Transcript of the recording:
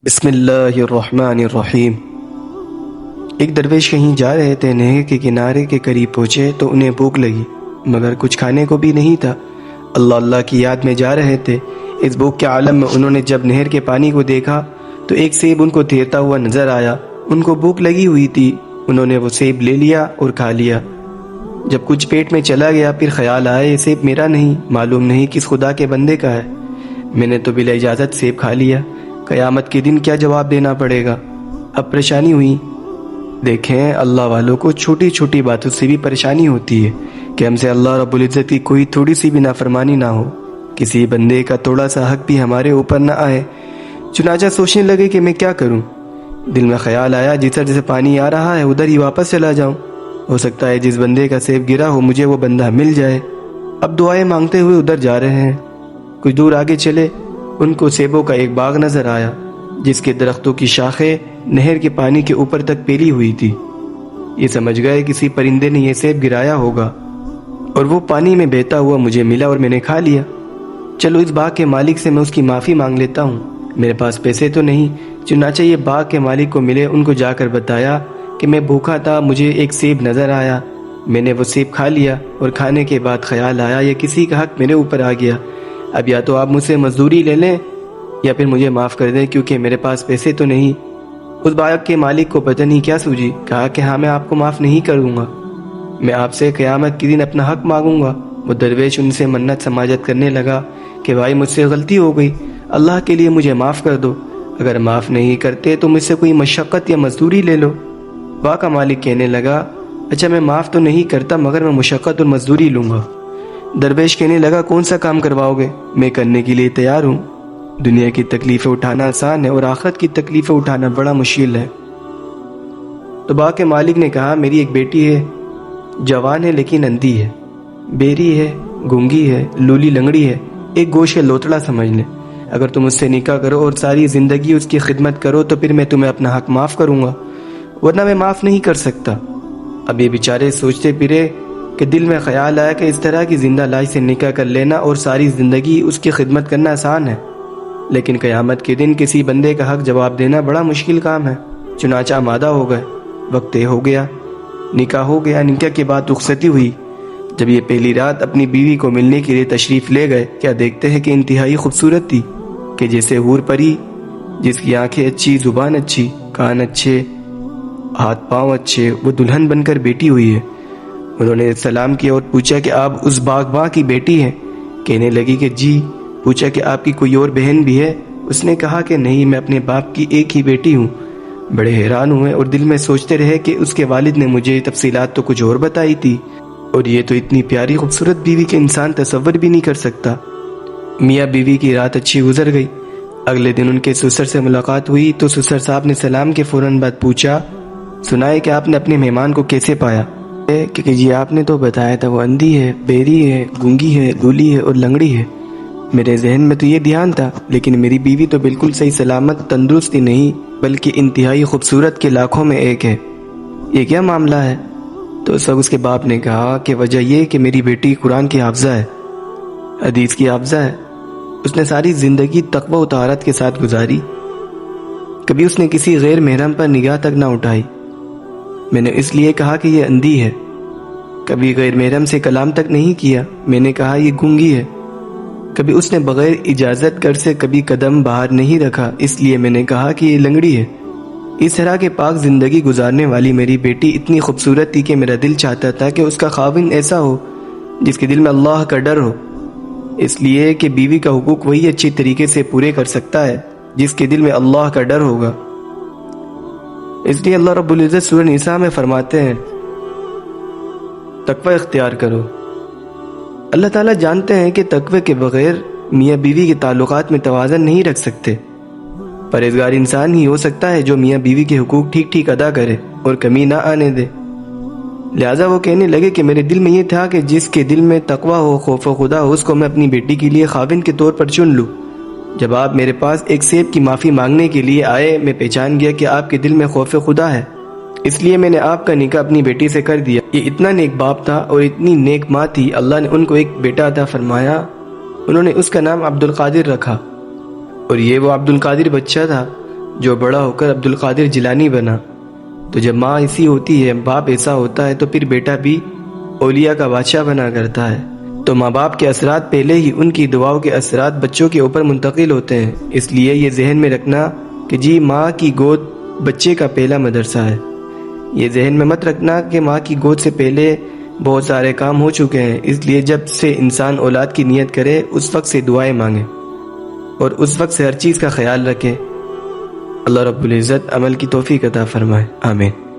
بسم اللہ الرحمن الرحیم۔ ایک درویش کہیں جا رہے تھے، نہر کے کنارے کے قریب پہنچے تو انہیں بھوک لگی مگر کچھ کھانے کو بھی نہیں تھا۔ اللہ اللہ کی یاد میں جا رہے تھے۔ اس بھوک کے عالم میں انہوں نے جب نہر کے پانی کو دیکھا تو ایک سیب ان کو تیرتا ہوا نظر آیا۔ ان کو بھوک لگی ہوئی تھی، انہوں نے وہ سیب لے لیا اور کھا لیا۔ جب کچھ پیٹ میں چلا گیا پھر خیال آیا یہ سیب میرا نہیں، معلوم نہیں کس خدا کے بندے کا ہے، میں نے تو بلا اجازت سیب کھا لیا، قیامت کے دن کیا جواب دینا پڑے گا۔ اب پریشانی ہوئی۔ دیکھیں، اللہ والوں کو چھوٹی چھوٹی باتوں سے بھی پریشانی ہوتی ہے کہ ہم سے اللہ رب العزت کی کوئی تھوڑی سی بھی نافرمانی نہ ہو، کسی بندے کا تھوڑا سا حق بھی ہمارے اوپر نہ آئے۔ چنانچہ سوچنے لگے کہ میں کیا کروں۔ دل میں خیال آیا جدھر جیسے پانی آ رہا ہے ادھر ہی واپس چلا جاؤں، ہو سکتا ہے جس بندے کا سیب گرا ہو مجھے وہ بندہ مل جائے۔ اب دعائیں مانگتے ہوئے ادھر جا رہے ہیں۔ کچھ دور آگے چلے، ان کو سیبوں کا ایک باغ نظر آیا جس کے درختوں کی شاخیں نہر کے پانی کے اوپر تک پھیلی ہوئی تھی۔ یہ سمجھ گئے کسی پرندے نے یہ سیب گرایا ہوگا اور وہ پانی میں بہتا ہوا مجھے ملا اور میں نے کھا لیا۔ چلو اس باغ کے مالک سے میں اس کی معافی مانگ لیتا ہوں، میرے پاس پیسے تو نہیں۔ چنانچہ یہ باغ کے مالک کو ملے، ان کو جا کر بتایا کہ میں بھوکا تھا، مجھے ایک سیب نظر آیا، میں نے وہ سیب کھا لیا اور کھانے کے بعد خیال آیا یہ کسی کا حق میرے اوپر آ گیا، اب یا تو آپ مجھ سے مزدوری لے لیں یا پھر مجھے معاف کر دیں کیونکہ میرے پاس پیسے تو نہیں۔ اس باغ کے مالک کو پتہ نہیں کیا سوجی، کہا کہ ہاں میں آپ کو معاف نہیں کروں گا، میں آپ سے قیامت کے دن اپنا حق مانگوں گا۔ وہ درویش ان سے منت سماجت کرنے لگا کہ بھائی مجھ سے غلطی ہو گئی، اللہ کے لیے مجھے معاف کر دو، اگر معاف نہیں کرتے تو مجھ سے کوئی مشقت یا مزدوری لے لو۔ باغ کا مالک کہنے لگا اچھا میں معاف تو نہیں کرتا مگر میں مشقت اور مزدوری لوں گا۔ درویش کہنے لگا کون سا کام کرواؤ گے؟ میں کرنے کے لیے تیار ہوں۔ دنیا کی تکلیفیں اٹھانا آسان ہے اور آخرت کی تکلیفیں اٹھانا بڑا مشکل ہے۔ تو باغ کے مالک نے کہا میری ایک بیٹی ہے، جوان ہے لیکن اندھی ہے، بیری ہے، گونگی ہے، لولی لنگڑی ہے، ایک گوشت کا لوتڑا سمجھ لیں، اگر تم اس سے نکاح کرو اور ساری زندگی اس کی خدمت کرو تو پھر میں تمہیں اپنا حق معاف کروں گا، ورنہ میں معاف نہیں کر سکتا۔ اب یہ بیچارے سوچتے پھرے کہ دل میں خیال آیا کہ اس طرح کی زندہ لاش سے نکاح کر لینا اور ساری زندگی اس کی خدمت کرنا آسان ہے، لیکن قیامت کے دن کسی بندے کا حق جواب دینا بڑا مشکل کام ہے۔ چنانچہ آمادہ ہو گئے، وقت طے ہو گیا، نکاح ہو گیا۔ نکاح کے بعد رخصتی ہوئی۔ جب یہ پہلی رات اپنی بیوی کو ملنے کے لیے تشریف لے گئے، کیا دیکھتے ہیں کہ انتہائی خوبصورت تھی، کہ جیسے حور پری، جس کی آنکھیں اچھی، زبان اچھی، کان اچھے، ہاتھ پاؤں اچھے، وہ دلہن بن کر بیٹھی ہوئی ہے۔ انہوں نے سلام کیا اور پوچھا کہ آپ اس باغباں کی بیٹی ہیں؟ کہنے لگی کہ جی۔ پوچھا کہ آپ کی کوئی اور بہن بھی ہے؟ اس نے کہا کہ نہیں، میں اپنے باپ کی ایک ہی بیٹی ہوں۔ بڑے حیران ہوئے اور دل میں سوچتے رہے کہ اس کے والد نے مجھے تفصیلات تو کچھ اور بتائی تھی، اور یہ تو اتنی پیاری خوبصورت بیوی کے انسان تصور بھی نہیں کر سکتا۔ میاں بیوی کی رات اچھی گزر گئی۔ اگلے دن ان کے سسر سے ملاقات ہوئی تو سسر صاحب نے سلام کے فوراً بعد پوچھا سنائے کہ آپ نے اپنے مہمان کو کیسے پایا؟ کہ جی آپ نے تو بتایا تھا وہ اندھی ہے، بیری ہے، گونگی ہے، لولی ہے اور لنگڑی ہے، میرے ذہن میں تو یہ دھیان تھا، لیکن میری بیوی تو بالکل صحیح سلامت تندرست ہی نہیں بلکہ انتہائی خوبصورت کے لاکھوں میں ایک ہے، یہ کیا معاملہ ہے؟ تو سب اس کے باپ نے کہا کہ وجہ یہ کہ میری بیٹی قرآن کی حافظہ ہے، حدیث کی حافظہ ہے، اس نے ساری زندگی تقوی و طہارت کے ساتھ گزاری، کبھی اس نے کسی غیر محرم پر نگاہ تک نہ اٹھائی، میں نے اس لیے کہا کہ یہ اندھی ہے، کبھی غیر محرم سے کلام تک نہیں کیا، میں نے کہا یہ گونگی ہے، کبھی اس نے بغیر اجازت گھر سے کبھی قدم باہر نہیں رکھا، اس لیے میں نے کہا کہ یہ لنگڑی ہے۔ اس طرح کے پاک زندگی گزارنے والی میری بیٹی اتنی خوبصورت تھی کہ میرا دل چاہتا تھا کہ اس کا خاوند ایسا ہو جس کے دل میں اللہ کا ڈر ہو، اس لیے کہ بیوی کا حقوق وہی اچھی طریقے سے پورے کر سکتا ہے جس کے دل میں اللہ کا ڈر ہوگا۔ اس لیے اللہ رب العزت سورہ نساء میں فرماتے ہیں تقوی اختیار کرو۔ اللہ تعالیٰ جانتے ہیں کہ تقوی کے بغیر میاں بیوی کے تعلقات میں توازن نہیں رکھ سکتے، پرہیزگار انسان ہی ہو سکتا ہے جو میاں بیوی کے حقوق ٹھیک ٹھیک ادا کرے اور کمی نہ آنے دے۔ لہٰذا وہ کہنے لگے کہ میرے دل میں یہ تھا کہ جس کے دل میں تقوی ہو، خوف و خدا ہو، اس کو میں اپنی بیٹی کے لیے خاوند کے طور پر چن لوں۔ جب آپ میرے پاس ایک سیب کی معافی مانگنے کے لیے آئے، میں پہچان گیا کہ آپ کے دل میں خوف خدا ہے، اس لیے میں نے آپ کا نکاح اپنی بیٹی سے کر دیا۔ یہ اتنا نیک باپ تھا اور اتنی نیک ماں تھی، اللہ نے ان کو ایک بیٹا عطا فرمایا، انہوں نے اس کا نام عبد القادر رکھا، اور یہ وہ عبد القادر بچہ تھا جو بڑا ہو کر عبد القادر جیلانی بنا۔ تو جب ماں ایسی ہوتی ہے، باپ ایسا ہوتا ہے، تو پھر بیٹا بھی اولیاء کا بادشاہ بنا کرتا ہے۔ تو ماں باپ کے اثرات پہلے ہی ان کی دعاؤں کے اثرات بچوں کے اوپر منتقل ہوتے ہیں۔ اس لیے یہ ذہن میں رکھنا کہ جی ماں کی گود بچے کا پہلا مدرسہ ہے۔ یہ ذہن میں مت رکھنا کہ ماں کی گود سے پہلے بہت سارے کام ہو چکے ہیں، اس لیے جب سے انسان اولاد کی نیت کرے اس وقت سے دعائیں مانگے اور اس وقت سے ہر چیز کا خیال رکھے۔ اللہ رب العزت عمل کی توفیق عطا فرمائے، آمین۔